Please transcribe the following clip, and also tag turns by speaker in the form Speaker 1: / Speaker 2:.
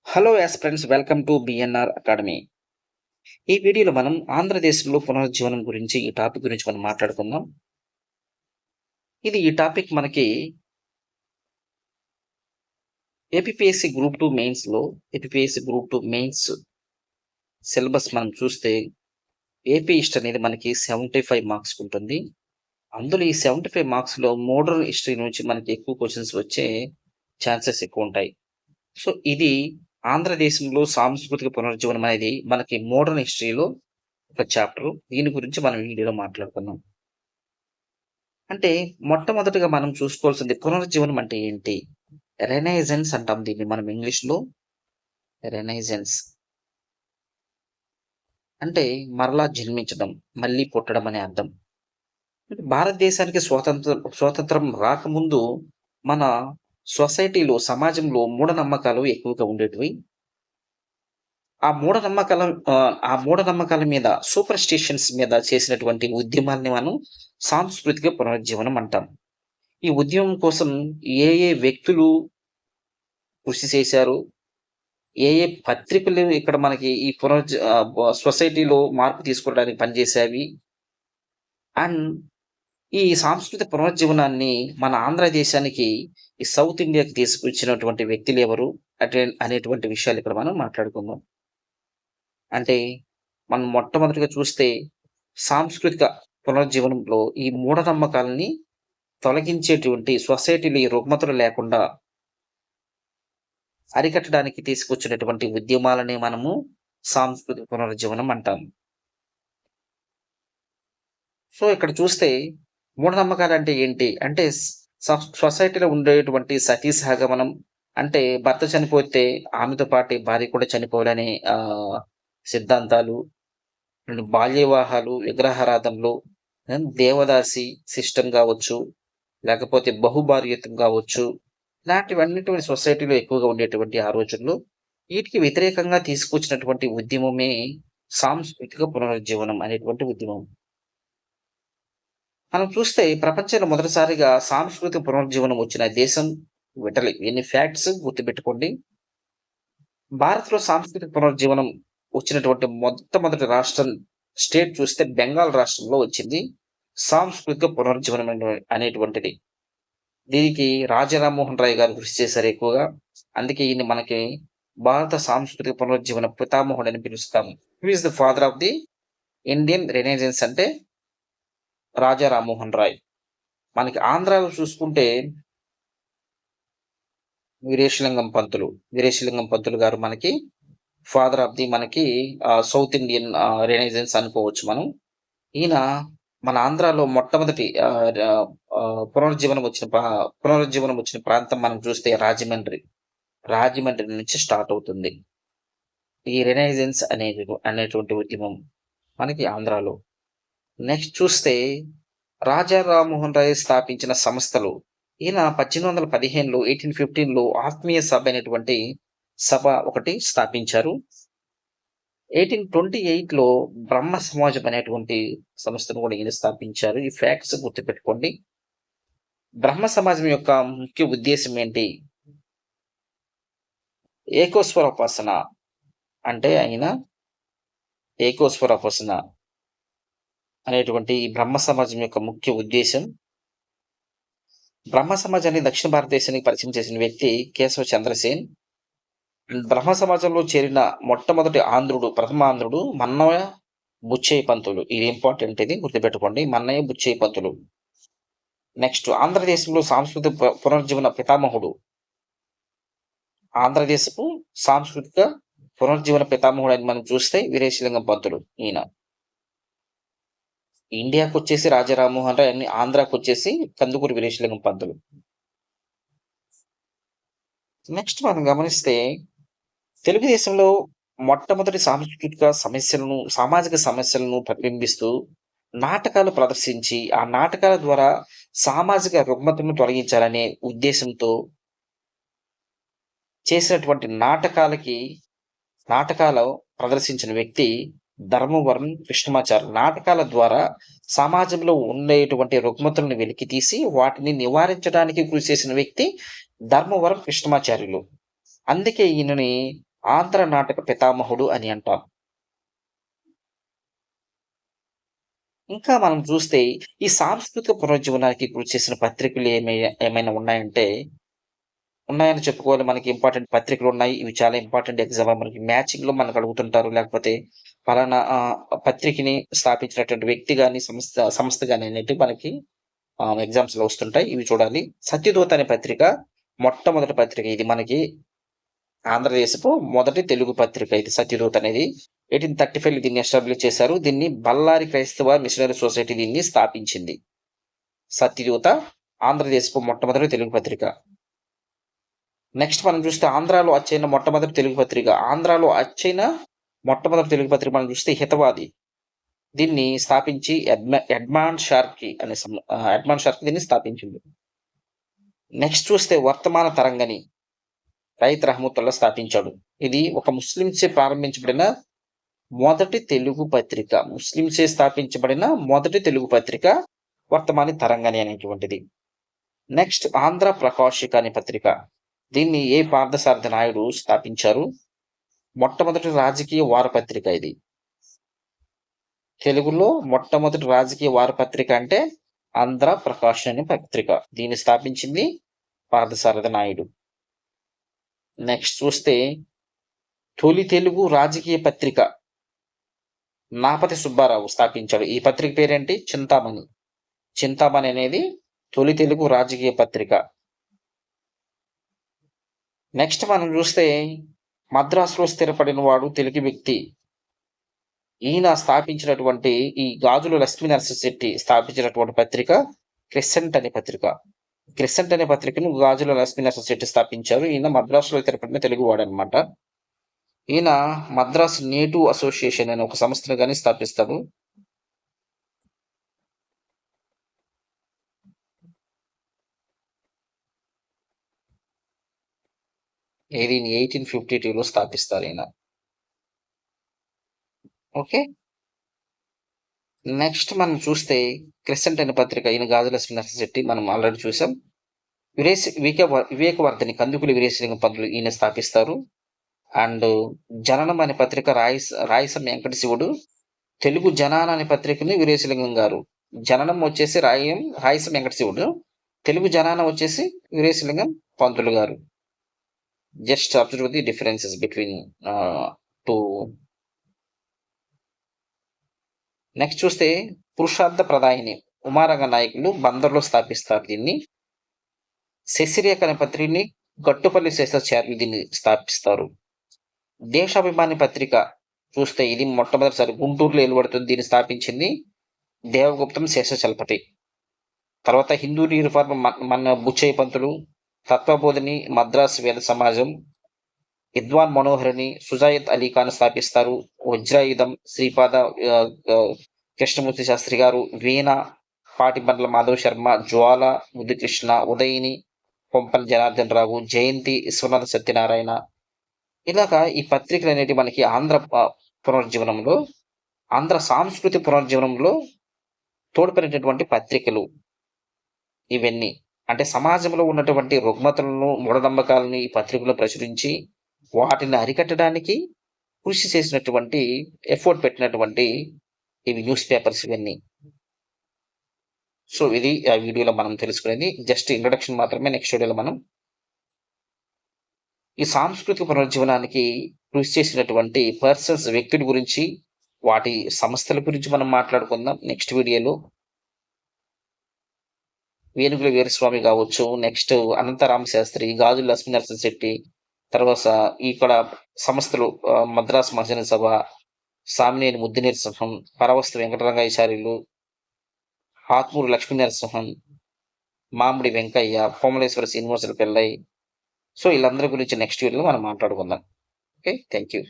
Speaker 1: Hello friends, welcome to BNR academy. ఈ వీడియోలో మనం ఆంధ్రదేశంలో పునరుజ్జీవనం గురించి ఈ టాపిక్ గురించి మనం మాట్లాడుకుందాం. ఈ టాపిక్ మనకి ఏపీపీఎస్సీ గ్రూప్ 2 మెయిన్స్‌లో ఏపీపీఎస్సీ గ్రూప్ 2 మెయిన్స్ సిలబస్ మనం చూస్తే ఏపీ హిస్టరీ అనేది మనకి 75 మార్క్స్‌కి ఉంటుంది. అందులో ఈ 75 మార్క్స్‌లో మోడర్న్ హిస్టరీ నుంచి మనకి ఎక్కువ క్వెషన్స్ వచ్చే ఛాన్సెస్ ఎక్కువుంటాయి. సో, ఇది ఆంధ్రదేశంలో సాంస్కృతిక పునరుజ్జీవనం అనేది మనకి మోడర్న్ హిస్టరీలో ఒక చాప్టరు. దీని గురించి మనం ఈ వీడియోలో మాట్లాడుకుందాం. అంటే మొట్టమొదటగా మనం చూసుకోవాల్సింది పునరుజ్జీవనం అంటే ఏంటి? రెనైజెన్స్ అంటాం దీన్ని మనం ఇంగ్లీష్‌లో. రెనైజెన్స్ అంటే మరలా జన్మించడం, మళ్ళీ పుట్టడం అనే అర్థం. భారతదేశానికి స్వాతంత్రం రాకముందు మన సొసైటీలో, సమాజంలో మూఢనమ్మకాలు ఎక్కువగా ఉండేటివి. ఆ మూఢనమ్మకాల మీద, సూపర్ స్టిషన్స్ మీద చేసినటువంటి ఉద్యమాల్ని మనం సాంస్కృతిక పునరుజ్జీవనం అంటాం. ఈ ఉద్యమం కోసం ఏ వ్యక్తులు కృషి చేశారు? ఏ పత్రికలు ఇక్కడ మనకి ఈ సొసైటీలో మార్పు తీసుకురావడానికి పనిచేసేవి? అండ్ ఈ సాంస్కృతిక పునరుజ్జీవనాన్ని మన ఆంధ్రదేశానికి, ఈ సౌత్ ఇండియాకి తీసుకొచ్చినటువంటి వ్యక్తులెవరు? అనేటువంటి విషయాలు ఇక్కడ మనం మాట్లాడుకుందాం. అంటే మనం మొట్టమొదటిగా చూస్తే సాంస్కృతిక పునరుజ్జీవనంలో ఈ మూఢనమ్మకాలని తొలగించేటువంటి సొసైటీలో ఈ రుగ్మతలు లేకుండా అరికట్టడానికి తీసుకొచ్చినటువంటి ఉద్యమాలనే మనము సాంస్కృతిక పునరుజ్జీవనం అంటాము. సో, ఇక్కడ చూస్తే మూఢనమ్మకాలంటే ఏంటి? అంటే సొసైటీలో ఉండేటువంటి సతీ సహగమనం, అంటే భర్త చనిపోతే ఆమెతో పాటు భార్య కూడా చనిపోవాలనే సిద్ధాంతాలు, బాల్య వివాహాలు, విగ్రహారాధనలు, దేవదాసి సిస్టమ్ గావచ్చు, లేకపోతే బహుభార్యత్వం గావచ్చు, ఇలాంటివన్నిటిని సొసైటీలో ఎక్కువగా ఉండేటువంటి ఆ రోజుల్లో, వీటికి వ్యతిరేకంగా తీసుకొచ్చినటువంటి ఉద్యమమే సాంస్కృతిక పునరుజ్జీవనం అనేటువంటి ఉద్యమం. మనం చూస్తే ప్రపంచంలో మొదటిసారిగా సాంస్కృతిక పునరుజ్జీవనం వచ్చిన దేశం ఇటలీ. ఎన్ని ఫ్యాక్ట్స్ గుర్తుపెట్టుకోండి. భారత్‌లో సాంస్కృతిక పునరుజ్జీవనం వచ్చినటువంటి మొట్టమొదటి రాష్ట్రం, స్టేట్ చూస్తే బెంగాల్ రాష్ట్రంలో వచ్చింది సాంస్కృతిక పునరుజ్జీవనం అనేటువంటిది. దీనికి రాజా రామ్మోహన్ రాయ్ గారు కృషి చేశారు ఎక్కువగా. అందుకే ఈయన్ని మనకి భారత సాంస్కృతిక పునరుజ్జీవన పితామహుడని పిలుస్తాము. Who is the father of the Indian renaissance అంటే రాజా రామ్మోహన్ రాయ్. మనకి ఆంధ్రాలో చూసుకుంటే వీరేశలింగం పంతులు గారు మనకి ఫాదర్ ఆఫ్ ది మనకి సౌత్ ఇండియన్ రెనైజెన్స్ అనుకోవచ్చు మనం. ఈయన మన ఆంధ్రాలో మొట్టమొదటి పునరుజ్జీవనం వచ్చిన ప్రాంతం మనం చూస్తే రాజమండ్రి. రాజమండ్రి నుంచి స్టార్ట్ అవుతుంది ఈ రెనైజెన్స్ అనేటువంటి ఉద్యమం మనకి ఆంధ్రాలో. నెక్స్ట్ చూస్తే రాజా రామ్మోహన్ రాయ్ స్థాపించిన సంస్థలు. ఈయన 1815లో 1815లో ఆత్మీయ సభ అనేటువంటి సభ ఒకటి స్థాపించారు. 1828లో బ్రహ్మ సమాజం అనేటువంటి సంస్థను కూడా ఈయన స్థాపించారు. ఈ ఫ్యాక్ట్స్ గుర్తుపెట్టుకోండి. బ్రహ్మ సమాజం యొక్క ముఖ్య ఉద్దేశం ఏంటి? ఏకోస్వరోపాసన. అంటే ఆయన ఏకోస్వరోపాసన అనేటువంటి ఈ బ్రహ్మ సమాజం యొక్క ముఖ్య ఉద్దేశం. బ్రహ్మ సమాజాన్ని దక్షిణ భారతదేశానికి పరిచయం చేసిన వ్యక్తి కేశవ చంద్రసేన్. బ్రహ్మ సమాజంలో చేరిన మొట్టమొదటి ప్రథమ ఆంధ్రుడు మన్నయ్య బుచ్చయ్య పంతులు. ఇది ఇంపార్టెంట్, ఇది గుర్తుపెట్టుకోండి. మన్నయ్య బుచ్చయ్య పంతులు. నెక్స్ట్ ఆంధ్రదేశంలో సాంస్కృతిక పునరుజ్జీవన పితామహుడు. ఆంధ్రదేశపు సాంస్కృతిక పునరుజ్జీవన పితామహుడు అని మనం చూస్తే వీరేశలింగం పంతులు ఈయన. ఇండియాకొచ్చేసి రాజా రామ్మోహన్ రాయ్, ఆంధ్రాకొచ్చేసి కందుకూరి వీరేశలింగం పంతులు. నెక్స్ట్ మనం గమనిస్తే తెలుగుదేశంలో మొట్టమొదటి సామాజిక సమస్యలను ప్రతిబింబిస్తూ నాటకాలు ప్రదర్శించి, ఆ నాటకాల ద్వారా సామాజిక రుగ్మతలను తొలగించాలనే ఉద్దేశంతో చేసినటువంటి నాటకాలు ప్రదర్శించిన వ్యక్తి ధర్మవరం కృష్ణమాచారి. నాటకాల ద్వారా సమాజంలో ఉండేటువంటి రుగ్మతలను వెలికితీసి వాటిని నివారించడానికి కృషి చేసిన వ్యక్తి ధర్మవరం కృష్ణమాచార్యులు. అందుకే ఈయనని ఆంధ్ర నాటక పితామహుడు అని అంటాం. ఇంకా మనం చూస్తే ఈ సాంస్కృతిక పునరుజ్జీవనానికి కృషి చేసిన పత్రికలు ఏమైనా ఉన్నాయంటే, ఉన్నాయని చెప్పుకోవాలి. మనకి ఇంపార్టెంట్ పత్రికలున్నాయి. ఇవి చాలా ఇంపార్టెంట్ ఎగ్జామ్‌లో మనకి మ్యాచింగ్‌లో మనకు అడుగుతుంటారు. లేకపోతే పలానా పత్రికని స్థాపించినటువంటి వ్యక్తి గాని, సంస్థ గాని అనేటివి మనకి ఎగ్జామ్స్‌లో వస్తుంటాయి. ఇవి చూడాలి. 'సత్యదూత' అనే పత్రిక మొట్టమొదటి పత్రిక. ఇది మనకి ఆంధ్రదేశపు మొదటి తెలుగు పత్రిక ఇది 'సత్యదూత' అనేది. 1835లో దీన్ని ఎస్టాబ్లిష్ చేశారు. దీన్ని బళ్ళారి క్రైస్తవ మిషనరీ సొసైటీ దీన్ని స్థాపించింది. 'సత్యదూత' ఆంధ్రదేశపు మొట్టమొదటి తెలుగు పత్రిక. నెక్స్ట్ మనం చూస్తే ఆంధ్రాలో అచ్చయిన మొట్టమొదటి తెలుగు పత్రిక. ఆంధ్రాలో అచ్చయిన మొట్టమొదటి తెలుగు పత్రిక మనం చూస్తే 'హితవాది.' దీన్ని స్థాపించి ఎడ్మండ్ షార్కీ దీన్ని స్థాపించింది. నెక్స్ట్ చూస్తే 'వర్తమాన తరంగిణి' రైత్ రహమతుల్లా స్థాపించాడు. ఇది ఒక ముస్లించే ప్రారంభించబడిన మొదటి తెలుగు పత్రిక. ముస్లించే స్థాపించబడిన మొదటి తెలుగు పత్రిక 'వర్తమాన తరంగిణి' అనేటువంటిది. నెక్స్ట్ 'ఆంధ్ర ప్రకాశిక' అనే పత్రిక. దీన్ని ఏ. పార్థసారథి నాయుడు స్థాపించారు. మొట్టమొదటి రాజకీయ వారపత్రిక ఇది. తెలుగులో మొట్టమొదటి రాజకీయ వారపత్రిక అంటే 'ఆంధ్ర ప్రకాశం' అనే పత్రిక. దీన్ని స్థాపించింది పార్థసారథి నాయుడు. నెక్స్ట్ చూస్తే తొలి తెలుగు రాజకీయ పత్రిక నాపతి సుబ్బారావు స్థాపించాడు. ఈ పత్రిక పేరేంటి? 'చింతామణి'. 'చింతామణి' అనేది తొలి తెలుగు రాజకీయ పత్రిక. నెక్స్ట్ మనం చూస్తే మద్రాసులో స్థిరపడిన వాడు తెలుగు వ్యక్తి. ఈయన స్థాపించినటువంటి ఈ గాజుల లక్ష్మీనరసింహశెట్టి స్థాపించినటువంటి పత్రిక 'క్రెసెంట్' అనే పత్రిక. 'క్రెసెంట్' అనే పత్రికను గాజుల లక్ష్మీనరసింహశెట్టి స్థాపించారు. ఈయన మద్రాసులో స్థిరపడిన తెలుగువాడనమాట. ఈయన మద్రాస్ నేటివ్ అసోసియేషన్ అనే ఒక సంస్థను గాని స్థాపిస్తాడు. ఇది 1852లో స్థాపిస్తారు ఈయన. ఓకే. నెక్స్ట్ మనం చూస్తే 'క్రెసెంట్' అనే పత్రిక ఈయన గాజుల లక్ష్మీనరసింహశెట్టి మనం ఆల్రెడీ చూసాం. వివేకవర్ధిని కందుకూరి వీరేశలింగం పంతులు ఈయన స్థాపిస్తారు. అండ్ 'జననం' అనే పత్రిక రాయసం వెంకట శివుడు. తెలుగు జనాన అనే పత్రికని వీరేశలింగం గారు. 'జననం' వచ్చేసి రాయసం వెంకట శివుడు. తెలుగు జనాన వచ్చేసి వీరేశలింగం పంతులు గారు. Just observe the differences between two. Next చూస్తే 'పురుషార్థ ప్రదాయిని' ఉమారంగ నాయకులు బందర్లో స్థాపిస్తారు దీన్ని. 'శశిరేఖ' అనే పత్రికని గట్టుపల్లి శేషాచార్యులు దీన్ని స్థాపిస్తారు. 'దేశాభిమాని' పత్రిక చూస్తే ఇది మొట్టమొదటిసారి గుంటూరులో వెలువడుతుంది. దీన్ని స్థాపించింది దేవగుప్తం శేషచలపతి. తర్వాత 'హిందూ రిఫార్మ్' మన బుచ్చయ్య పంతులు. 'తత్వబోధిని' మద్రాసు వేద సమాజం. 'విద్వాన్ మనోహరిని' సుజాయత్ అలీ ఖాన్ స్థాపిస్తారు. 'వజ్రాయుధం' శ్రీపాద కృష్ణమూర్తి శాస్త్రి గారు. 'వీణ' పాటిబండ్ల మాధవ శర్మ. 'జ్వాల' ముద్దుకృష్ణ. 'ఉదయిని' కొంపల్లి జనార్దన్ రావు. 'జయంతి' విశ్వనాథ సత్యనారాయణ. ఇలాగా ఈ పత్రికలు అనేటివి మనకి పునరుజ్జీవనంలో, ఆంధ్ర సాంస్కృతిక పునరుజ్జీవనంలో తోడ్పడేటటువంటి పత్రికలు ఇవన్నీ. అంటే సమాజంలో ఉన్నటువంటి రుగ్మతలను, మూఢనమ్మకాలను ఈ పత్రికలో ప్రచురించి వాటిని అరికట్టడానికి కృషి చేసినటువంటి, ఎఫర్ట్ పెట్టినటువంటి ఇవి న్యూస్ పేపర్స్ ఇవన్నీ. సో ఇది ఆ వీడియోలో మనం తెలుసుకునేది. జస్ట్ ఇంట్రడక్షన్ మాత్రమే. నెక్స్ట్ వీడియోలో మనం ఈ సాంస్కృతిక పునరుజ్జీవనానికి కృషి చేసినటువంటి పర్సన్స్, వ్యక్తుల గురించి, వాటి సంస్థల గురించి మనం మాట్లాడుకుందాం నెక్స్ట్ వీడియోలో. వేణుగుల వీరస్వామి కావచ్చు, నెక్స్ట్ అనంతరామ శాస్త్రి, గాజుల లక్ష్మీనరసింహశెట్టి, తర్వాత ఇక్కడ సంస్థలు మద్రాసు మహాజన సభ, సామినేని ముద్దునీరు సింహం, పరవస్తు వెంకటరంగాచార్యులు, ఆత్మూరు లక్ష్మీనరసింహం, మామిడి వెంకయ్య, కోమలేశ్వర శ్రీనివాసుల పిల్లై. సో వీళ్ళందరి గురించి నెక్స్ట్ వీడియోలో మనం మాట్లాడుకుందాం. Okay, thank you.